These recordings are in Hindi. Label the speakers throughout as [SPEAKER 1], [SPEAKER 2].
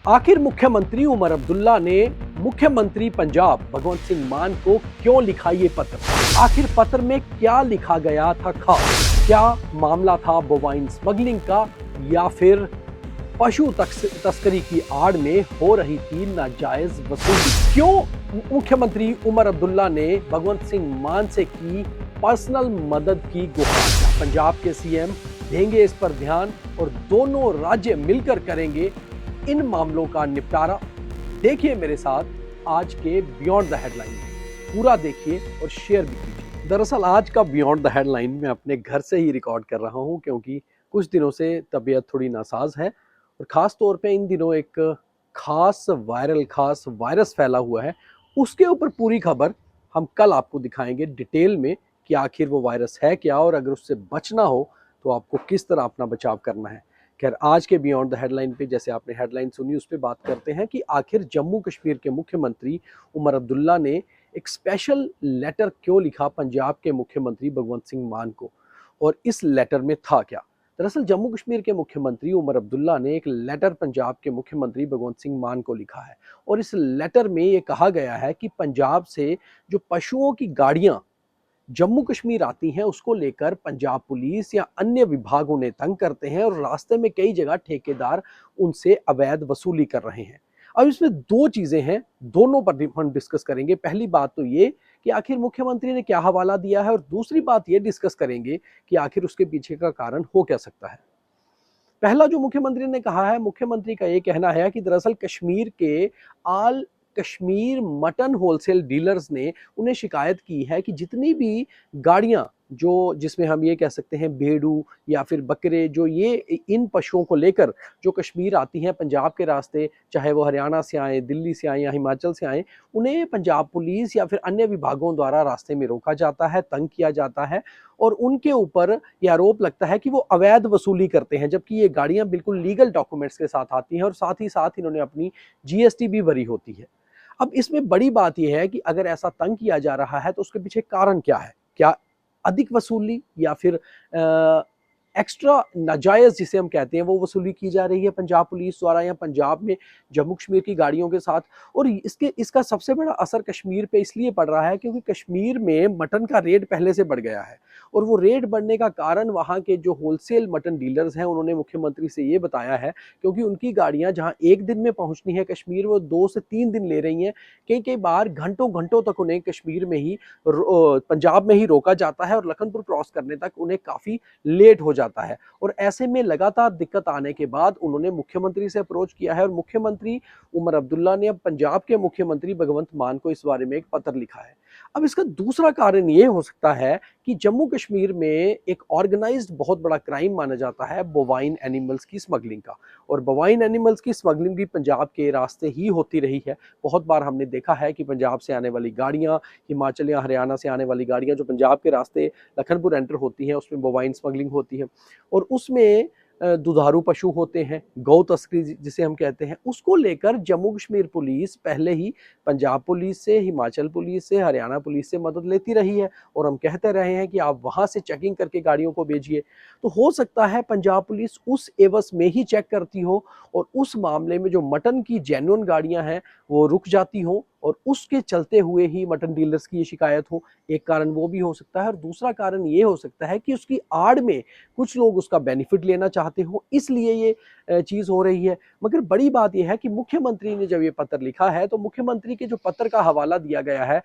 [SPEAKER 1] आखिर मुख्यमंत्री उमर अब्दुल्ला ने मुख्यमंत्री पंजाब भगवंत सिंह मान को क्यों लिखा ये पत्र? आखिर पत्र में क्या लिखा गया था खास? क्या मामला था बोवाइन स्मगलिंग का या फिर पशु तस्करी की आड़ में हो रही थी नाजायज वसूली? क्यों मुख्यमंत्री उमर अब्दुल्ला ने भगवंत सिंह मान से की पर्सनल मदद की गुहार? पंजाब के सीएम देंगे इस पर ध्यान और दोनों राज्य मिलकर करेंगे इन मामलों का निपटारा। देखिए मेरे साथ आज के बियॉन्ड द हेडलाइन में, पूरा देखिए और शेयर भी कीजिए। दरअसल आज का बियॉन्ड द हेडलाइन मैं अपने घर से ही रिकॉर्ड कर रहा हूं क्योंकि कुछ दिनों से तबीयत थोड़ी नासाज है और खास तौर पे इन दिनों एक खास वायरस फैला हुआ है। उसके ऊपर पूरी खबर हम कल आपको दिखाएंगे डिटेल में कि आखिर वो वायरस है क्या और अगर उससे बचना हो तो आपको किस तरह अपना बचाव करना है। खैर आज के बियॉन्ड द हेडलाइन पे जैसे आपने हेडलाइन सुनी उस पर बात करते हैं कि आखिर जम्मू कश्मीर के मुख्यमंत्री उमर अब्दुल्ला ने एक स्पेशल लेटर क्यों लिखा पंजाब के मुख्यमंत्री भगवंत सिंह मान को और इस लेटर में था क्या। दरअसल जम्मू कश्मीर के मुख्यमंत्री उमर अब्दुल्ला ने एक लेटर पंजाब के मुख्यमंत्री भगवंत सिंह मान को लिखा है और इस लेटर में ये कहा गया है कि पंजाब से जो पशुओं की गाड़ियां जम्मू कश्मीर आती हैं उसको लेकर पंजाब पुलिस या अन्य विभाग उन्हें तंग करते हैं और रास्ते में कई जगह ठेकेदार उनसे अवैध वसूली कर रहे हैं। अब इसमें दो चीजें हैं, दोनों पर हम डिस्कस करेंगे। पहली बात तो ये कि आखिर मुख्यमंत्री ने क्या हवाला दिया है और दूसरी बात ये डिस्कस करेंगे कि आखिर उसके पीछे का कारण हो क्या सकता है। पहला जो मुख्यमंत्री ने कहा है, मुख्यमंत्री का ये कहना है कि दरअसल कश्मीर के आल कश्मीर मटन होलसेल डीलर्स ने उन्हें शिकायत की है कि जितनी भी गाड़ियां जो जिसमें हम ये कह सकते हैं भेड़ू या फिर बकरे जो ये इन पशुओं को लेकर जो कश्मीर आती हैं पंजाब के रास्ते, चाहे वो हरियाणा से आए, दिल्ली से आए या हिमाचल से आए, उन्हें पंजाब पुलिस या फिर अन्य विभागों द्वारा रास्ते में रोका जाता है, तंग किया जाता है और उनके ऊपर यह आरोप लगता है कि वो अवैध वसूली करते हैं, जबकि ये गाड़ियां बिल्कुल लीगल डॉक्यूमेंट्स के साथ आती हैं और साथ ही साथ इन्होंने अपनी जीएसटी भी भरी होती है। अब इसमें बड़ी बात यह है कि अगर ऐसा तंग किया जा रहा है तो उसके पीछे कारण क्या है? क्या अधिक वसूली या फिर एक्स्ट्रा नाजायज जिसे हम कहते हैं वो वसूली की जा रही है पंजाब पुलिस द्वारा या पंजाब में जम्मू कश्मीर की गाड़ियों के साथ? और इसका सबसे बड़ा असर कश्मीर पे इसलिए पड़ रहा है क्योंकि कश्मीर में मटन का रेट पहले से बढ़ गया है और वो रेट बढ़ने का कारण वहाँ के जो होलसेल मटन डीलर्स हैं उन्होंने मुख्यमंत्री से ये बताया है, क्योंकि उनकी गाड़ियां जहां एक दिन में पहुंचनी है कश्मीर, वो 2 से 3 दिन ले रही हैं। कई कई बार घंटों घंटों तक उन्हें कश्मीर में ही पंजाब में ही रोका जाता है और लखनपुर क्रॉस करने तक उन्हें काफी लेट हो जाता है। और ऐसे में लगातार दिक्कत आने के बाद उन्होंने मुख्यमंत्री से अप्रोच किया है और मुख्यमंत्री उमर अब्दुल्ला ने अब पंजाब के मुख्यमंत्री भगवंत मान को इस बारे में एक पत्र लिखा है। अब इसका दूसरा कारण ये हो सकता है कि जम्मू कश्मीर में एक ऑर्गेनाइज्ड बहुत बड़ा क्राइम माना जाता है बोवाइन एनिमल्स की स्मगलिंग का, और बोवाइन एनिमल्स की स्मगलिंग भी पंजाब के रास्ते ही होती रही है। बहुत बार हमने देखा है कि पंजाब से आने वाली गाड़ियां, हिमाचल या हरियाणा से आने वाली गाड़ियां जो पंजाब के रास्ते लखनपुर एंटर होती हैं उसमें बोवाइन स्मगलिंग होती है और उसमें दुधारू पशु होते हैं, गौ तस्करी जिसे हम कहते हैं, उसको लेकर जम्मू कश्मीर पुलिस पहले ही पंजाब पुलिस से, हिमाचल पुलिस से, हरियाणा पुलिस से मदद लेती रही है और हम कहते रहे हैं कि आप वहां से चेकिंग करके गाड़ियों को भेजिए। तो हो सकता है पंजाब पुलिस उस एवज में ही चेक करती हो और उस मामले में जो मटन की जेन्युइन गाड़ियां हैं वो रुक जाती हो और उसके चलते हुए ही मटन डीलर्स की ये शिकायत हो। एक कारण वो भी हो सकता है और दूसरा कारण ये हो सकता है कि उसकी आड़ में कुछ लोग उसका बेनिफिट लेना चाहते हो, इसलिए ये चीज हो रही है। मगर बड़ी बात यह है कि मुख्यमंत्री ने जब ये पत्र लिखा है तो मुख्यमंत्री के जो पत्र का हवाला दिया गया है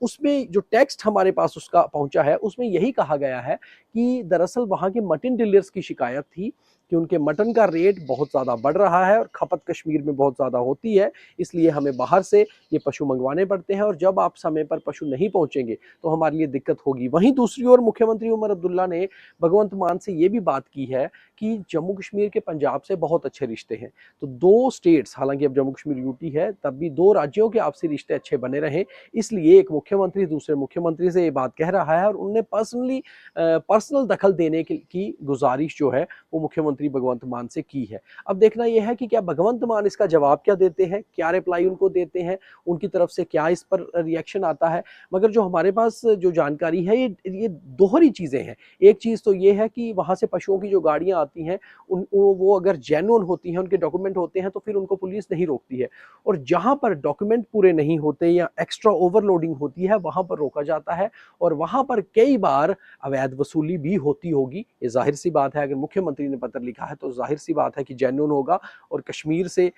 [SPEAKER 1] उसमें जो टेक्स्ट हमारे पास उसका पहुंचा है उसमें यही कहा गया है कि दरअसल वहां के मटन डीलर्स की शिकायत थी कि उनके मटन का रेट बहुत ज़्यादा बढ़ रहा है और खपत कश्मीर में बहुत ज़्यादा होती है, इसलिए हमें बाहर से ये पशु मंगवाने पड़ते हैं और जब आप समय पर पशु नहीं पहुंचेंगे तो हमारे लिए दिक्कत होगी। वहीं दूसरी ओर मुख्यमंत्री उमर अब्दुल्ला ने भगवंत मान से ये भी बात की है कि जम्मू कश्मीर के पंजाब से बहुत अच्छे रिश्ते हैं, तो दो स्टेट्स, हालांकि अब जम्मू कश्मीर यूटी है तब भी दो राज्यों के आपसी रिश्ते अच्छे बने रहे, इसलिए एक मुख्यमंत्री दूसरे मुख्यमंत्री से ये बात कह रहा है और उनने पर्सनल दखल देने की गुजारिश जो है वो मुख्यमंत्री मुख्यमंत्री भगवंत मान से की है। अब देखना यह है कि क्या भगवंत मान इसका जवाब क्या देते हैं, क्या रिप्लाई उनको देते हैं, उनकी तरफ से क्या इस पर रिएक्शन आता है। मगर जो हमारे पास जो जानकारी है ये दोहरी चीज़ें हैं। एक चीज़ तो ये है कि वहाँ से पशुओं की जो गाड़ियाँ आती हैं वो अगर जेन्युइन होती हैं, उनके डॉक्यूमेंट होते हैं तो फिर उनको पुलिस नहीं रोकती है। और जहाँ पर डॉक्यूमेंट पूरे नहीं होते या एक्स्ट्रा ओवरलोडिंग होती है वहाँ पर रोका जाता है और वहाँ पर कई बार अवैध वसूली भी होती होगी। ये जाहिर सी बात है, अगर मुख्यमंत्री ने पत्र लिखा है तो जाहिर सी बात है कि जेन्युइन होगा। और कश्मीर से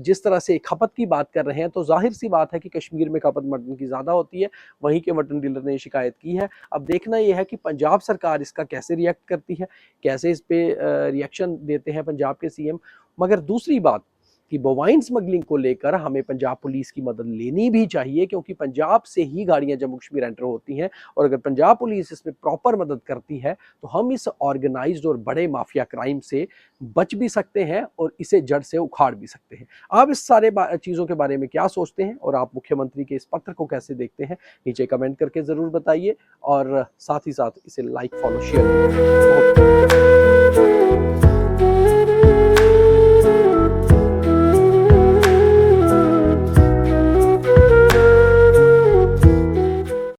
[SPEAKER 1] जिस तरह से खपत की बात कर रहे हैं तो जाहिर सी बात है कि कश्मीर में खपत मटन की ज़्यादा होती है, वहीं के मटन डीलर ने शिकायत की है। अब देखना यह है कि पंजाब सरकार इसका कैसे रिएक्ट करती है, कैसे इस पे रिएक्शन देते हैं पंजाब के सीएम। मगर दूसरी बात कि बोवाइन स्मगलिंग को लेकर हमें पंजाब पुलिस की मदद लेनी भी चाहिए, क्योंकि पंजाब से ही गाड़ियां जम्मू कश्मीर एंटर होती हैं। और अगर पंजाब पुलिस इसमें प्रॉपर मदद करती है तो हम इस ऑर्गेनाइज्ड और बड़े माफिया क्राइम से बच भी सकते हैं और इसे जड़ से उखाड़ भी सकते हैं। आप इस सारे चीज़ों के बारे में क्या सोचते हैं और आप मुख्यमंत्री के इस पत्र को कैसे देखते हैं, नीचे कमेंट करके ज़रूर बताइए और साथ ही साथ इसे लाइक, फॉलो, शेयर